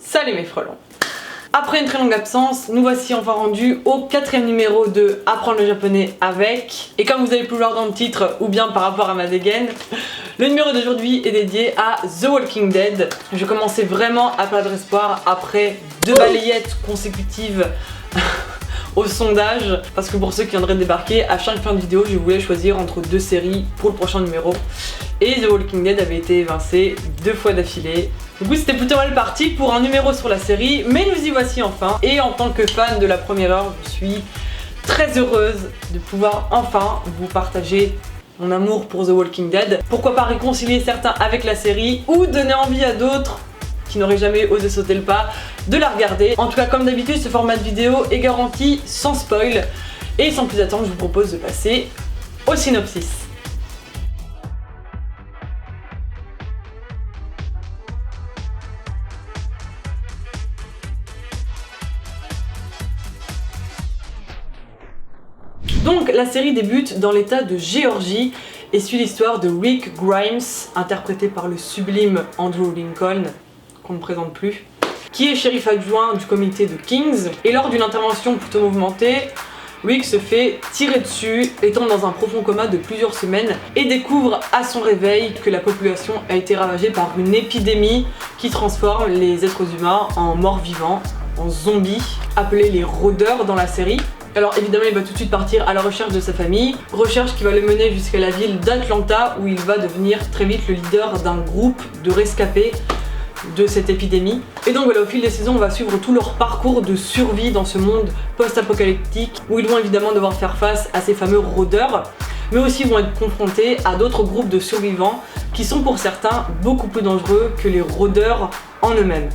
Salut mes frelons. Après une très longue absence, nous voici enfin rendus au 4e numéro de Apprendre le japonais avec. Et comme vous avez pu le voir dans le titre, ou bien par rapport à ma dégaine, le numéro d'aujourd'hui est dédié à The Walking Dead. Je commençais vraiment à perdre espoir après 2 balayettes consécutives au sondage, parce que pour ceux qui viendraient de débarquer, à chaque fin de vidéo je voulais choisir entre 2 séries pour le prochain numéro, et The Walking Dead avait été évincé 2 fois d'affilée. Du coup c'était plutôt mal parti pour un numéro sur la série, mais nous y voici enfin, et en tant que fan de la première heure, je suis très heureuse de pouvoir enfin vous partager mon amour pour The Walking Dead. Pourquoi pas réconcilier certains avec la série, ou donner envie à d'autres qui n'auraient jamais osé sauter le pas de la regarder. En tout cas, comme d'habitude, ce format de vidéo est garanti sans spoil. Et sans plus attendre, je vous propose de passer au synopsis. Donc la série débute dans l'état de Géorgie et suit l'histoire de Rick Grimes, interprété par le sublime Andrew Lincoln, qu'on ne présente plus, qui est shérif adjoint du comité de Kings. Et lors d'une intervention plutôt mouvementée, Rick se fait tirer dessus et tombe dans un profond coma de plusieurs semaines et découvre à son réveil que la population a été ravagée par une épidémie qui transforme les êtres humains en morts vivants, en zombies, appelés les rôdeurs dans la série. Alors évidemment il va tout de suite partir à la recherche de sa famille, recherche qui va le mener jusqu'à la ville d'Atlanta où il va devenir très vite le leader d'un groupe de rescapés de cette épidémie. Et donc voilà, au fil des saisons on va suivre tout leur parcours de survie dans ce monde post-apocalyptique où ils vont évidemment devoir faire face à ces fameux rôdeurs, mais aussi vont être confrontés à d'autres groupes de survivants qui sont pour certains beaucoup plus dangereux que les rôdeurs en eux-mêmes.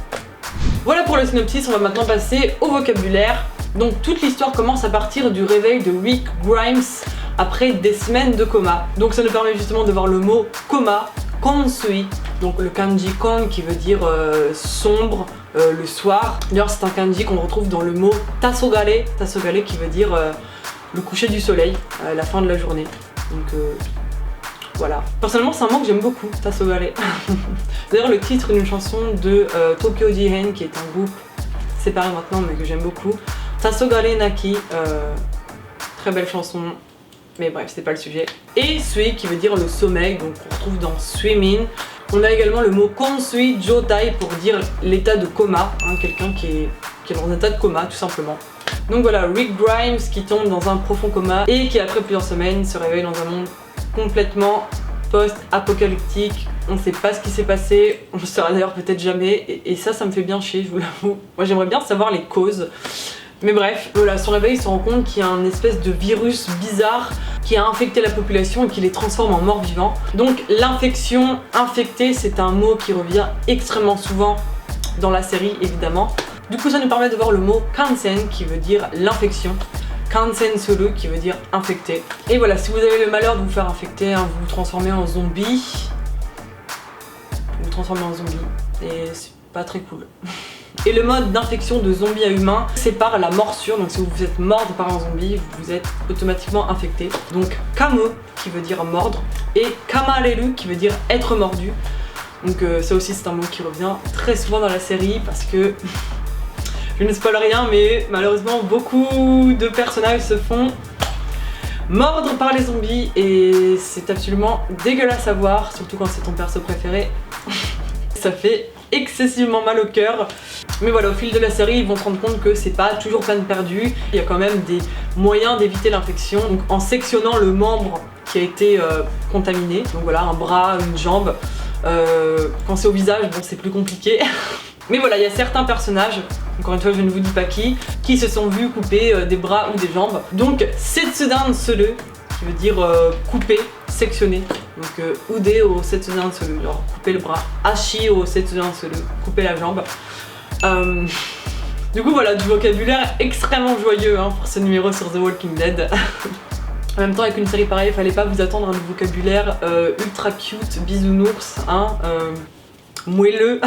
Voilà pour le synopsis, on va maintenant passer au vocabulaire. Donc toute l'histoire commence à partir du réveil de Rick Grimes après des semaines de coma. Donc ça nous permet justement de voir le mot coma, konsui, donc le kanji kon qui veut dire sombre, le soir. D'ailleurs c'est un kanji qu'on retrouve dans le mot tasogare, tasogare qui veut dire le coucher du soleil, la fin de la journée. Donc voilà. Personnellement c'est un mot que j'aime beaucoup, tasogare. C'est d'ailleurs le titre d'une chanson de Tokyo Jihen qui est un groupe séparé maintenant mais que j'aime beaucoup. Tasogare Naki, très belle chanson, mais bref, c'est pas le sujet. Et Sui qui veut dire le sommeil, donc on retrouve dans Swimming. On a également le mot Konsui Jotai pour dire l'état de coma, hein, quelqu'un qui est dans un état de coma tout simplement. Donc voilà, Rick Grimes qui tombe dans un profond coma et qui après plusieurs semaines se réveille dans un monde complètement post-apocalyptique. On ne sait pas ce qui s'est passé, on ne le saura d'ailleurs peut-être jamais, et ça me fait bien chier, je vous l'avoue. Moi j'aimerais bien savoir les causes. Mais bref, voilà, à son réveil, il se rend compte qu'il y a un espèce de virus bizarre qui a infecté la population et qui les transforme en morts vivants. Donc l'infection, infecté, c'est un mot qui revient extrêmement souvent dans la série, évidemment. Du coup, ça nous permet de voir le mot kansen qui veut dire l'infection. Kansen suru qui veut dire infecté. Et voilà, si vous avez le malheur de vous faire infecter, hein, vous vous transformez en zombie. Vous vous transformez en zombie. Et c'est pas très cool. Et le mode d'infection de zombie à humain, c'est par la morsure. Donc si vous êtes mordre par un zombie, vous êtes automatiquement infecté. Donc kamo qui veut dire mordre et kamareru qui veut dire être mordu. Donc ça aussi c'est un mot qui revient très souvent dans la série parce que je ne spoil rien, mais malheureusement beaucoup de personnages se font mordre par les zombies et c'est absolument dégueulasse à voir, surtout quand c'est ton perso préféré. Ça fait excessivement mal au cœur. Mais voilà, au fil de la série, ils vont se rendre compte que c'est pas toujours peine perdue. Il y a quand même des moyens d'éviter l'infection. Donc en sectionnant le membre qui a été contaminé, donc voilà, un bras, une jambe. Quand c'est au visage, bon c'est plus compliqué. Mais voilà, il y a certains personnages, encore une fois je ne vous dis pas qui se sont vus couper des bras ou des jambes. Donc Setsudan Sele, qui veut dire couper, sectionner. Donc ude au Setsudan Sele, genre couper le bras. Ashi au Setsudan Sele, couper la jambe. Du coup voilà, du vocabulaire extrêmement joyeux hein, pour ce numéro sur The Walking Dead. En même temps avec une série pareille, il fallait pas vous attendre à un vocabulaire ultra cute, bisounours, hein, moelleux.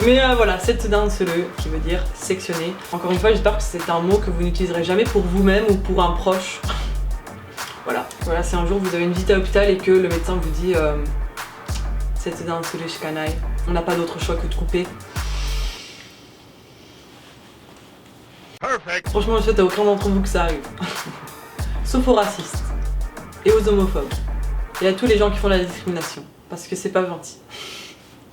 Mais voilà, Setsudan Sele qui veut dire sectionner. Encore une fois, j'espère que c'est un mot que vous n'utiliserez jamais pour vous-même ou pour un proche. Voilà, si un jour vous avez une visite à l'hôpital et que le médecin vous dit Setsudan Sele shikanai, on n'a pas d'autre choix que de couper. Franchement, je souhaite à aucun d'entre vous que ça arrive. Sauf aux racistes. Et aux homophobes. Et à tous les gens qui font de la discrimination. Parce que c'est pas gentil.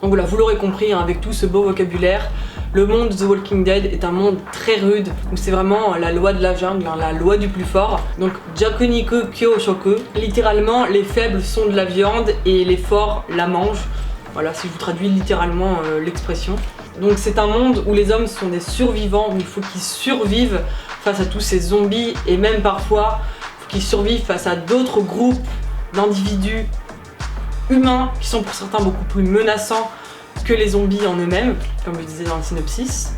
Donc voilà, vous l'aurez compris, hein, avec tout ce beau vocabulaire, le monde de The Walking Dead est un monde très rude, où c'est vraiment la loi de la jungle, hein, la loi du plus fort. Donc Jakuniko Kyoshoku, littéralement les faibles sont de la viande et les forts la mangent. Voilà, si je vous traduis littéralement l'expression. Donc c'est un monde où les hommes sont des survivants, où il faut qu'ils survivent face à tous ces zombies et même parfois il faut qu'ils survivent face à d'autres groupes d'individus humains qui sont pour certains beaucoup plus menaçants que les zombies en eux-mêmes, comme je disais dans le synopsis.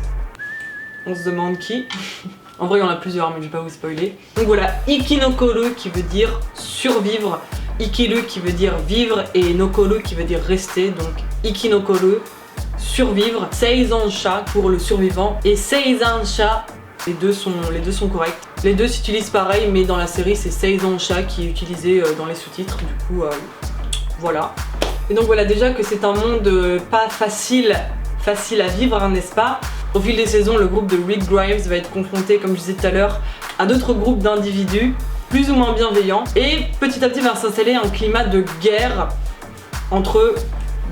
On se demande qui. En vrai il y en a plusieurs mais je vais pas vous spoiler. Donc voilà, Ikinokoru qui veut dire survivre, Ikiru qui veut dire vivre et Nokoru qui veut dire rester, donc Ikinokoru, survivre, Seizansha pour le survivant et Seizansha, les deux sont corrects. Les deux s'utilisent pareil mais dans la série c'est Seizansha qui est utilisé dans les sous-titres, du coup voilà. Et donc voilà déjà que c'est un monde pas facile à vivre, hein, n'est-ce pas? Au fil des saisons, le groupe de Rick Grimes va être confronté, comme je disais tout à l'heure, à d'autres groupes d'individus plus ou moins bienveillants et petit à petit va s'installer un climat de guerre entre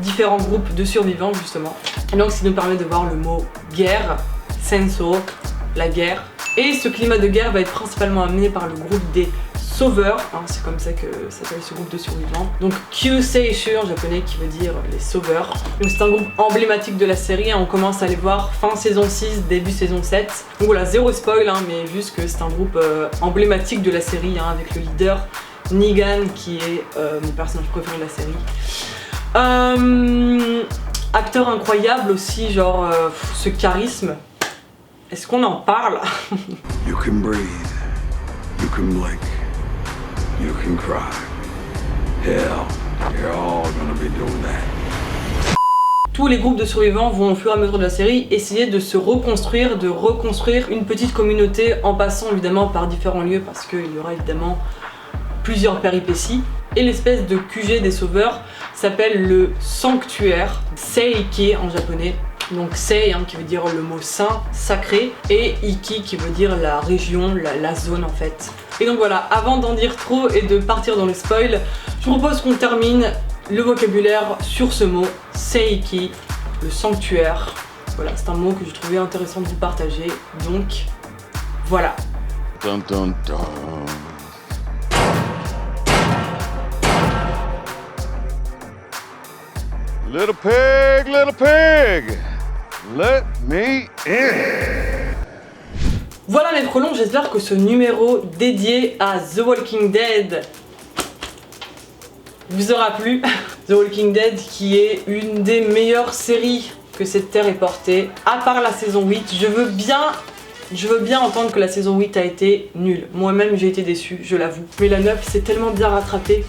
différents groupes de survivants justement. Et donc ce qui nous permet de voir le mot guerre, senso, la guerre. Et ce climat de guerre va être principalement amené par le groupe des sauveurs, hein, c'est comme ça que s'appelle ce groupe de survivants. Donc Kyuseishu en japonais qui veut dire les sauveurs. Donc c'est un groupe emblématique de la série, hein, on commence à les voir fin saison 6, début saison 7. Donc voilà, zéro spoil, hein, mais juste que c'est un groupe emblématique de la série, hein, avec le leader Negan qui est mon personnage préféré de la série. Acteur incroyable aussi, genre ce charisme. Est-ce qu'on en parle? You can breathe, you can blink, you can cry. Hell, you're all gonna be doing that. Tous les groupes de survivants vont au fur et à mesure de la série essayer de se reconstruire, de reconstruire une petite communauté en passant évidemment par différents lieux parce qu'il y aura évidemment plusieurs péripéties. Et l'espèce de QG des sauveurs s'appelle le sanctuaire, Seiki en japonais. Donc Sei, hein, qui veut dire le mot saint, sacré, et Iki qui veut dire la région, la zone en fait. Et donc voilà, avant d'en dire trop et de partir dans le spoil, je vous propose qu'on termine le vocabulaire sur ce mot, Seiki, le sanctuaire. Voilà, c'est un mot que j'ai trouvé intéressant de vous partager, donc voilà. Dun, dun, dun. Little pig, let me in. Voilà mes frelons, j'espère que ce numéro dédié à The Walking Dead vous aura plu. The Walking Dead qui est une des meilleures séries que cette terre ait portée, à part la saison 8. Je veux bien entendre que la saison 8 a été nulle. Moi-même j'ai été déçue, je l'avoue. Mais la 9 s'est tellement bien rattrapée.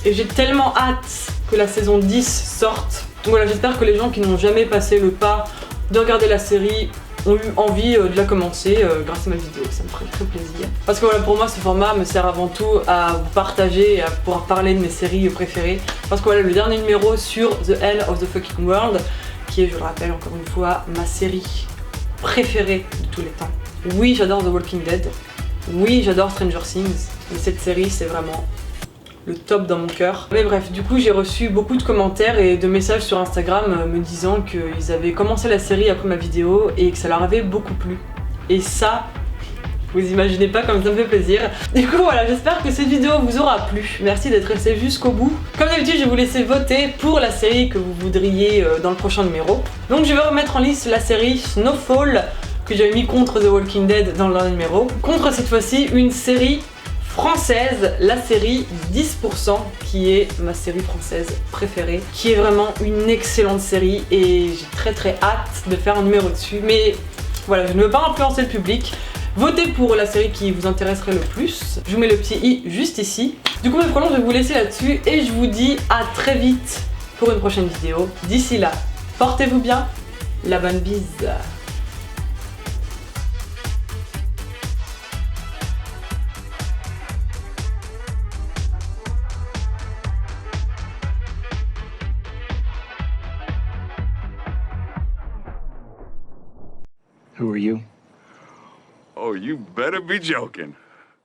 Et j'ai tellement hâte que la saison 10 sorte. Donc voilà, j'espère que les gens qui n'ont jamais passé le pas de regarder la série ont eu envie de la commencer grâce à ma vidéo, ça me ferait très plaisir. Parce que voilà, pour moi ce format me sert avant tout à vous partager et à pouvoir parler de mes séries préférées. Parce que voilà, le dernier numéro sur The End of the Fucking World, qui est, je le rappelle encore une fois, ma série préférée de tous les temps. Oui, j'adore The Walking Dead, oui, j'adore Stranger Things, mais cette série c'est vraiment le top dans mon cœur. Mais bref, du coup j'ai reçu beaucoup de commentaires et de messages sur Instagram me disant qu'ils avaient commencé la série après ma vidéo et que ça leur avait beaucoup plu. Et ça, vous imaginez pas comme ça me fait plaisir. Du coup voilà, j'espère que cette vidéo vous aura plu. Merci d'être resté jusqu'au bout. Comme d'habitude, je vais vous laisser voter pour la série que vous voudriez dans le prochain numéro. Donc je vais remettre en liste la série Snowfall que j'avais mis contre The Walking Dead dans le dernier numéro. Contre cette fois-ci une série française, la série 10%, qui est ma série française préférée, qui est vraiment une excellente série et j'ai très hâte de faire un numéro dessus. Mais voilà, je ne veux pas influencer le public. Votez pour la série qui vous intéresserait le plus. Je vous mets le petit i juste ici. Du coup mes frelons, je vais vous laisser là-dessus et je vous dis à très vite pour une prochaine vidéo. D'ici là, portez-vous bien, la bonne bise. Who are you? Oh, you better be joking.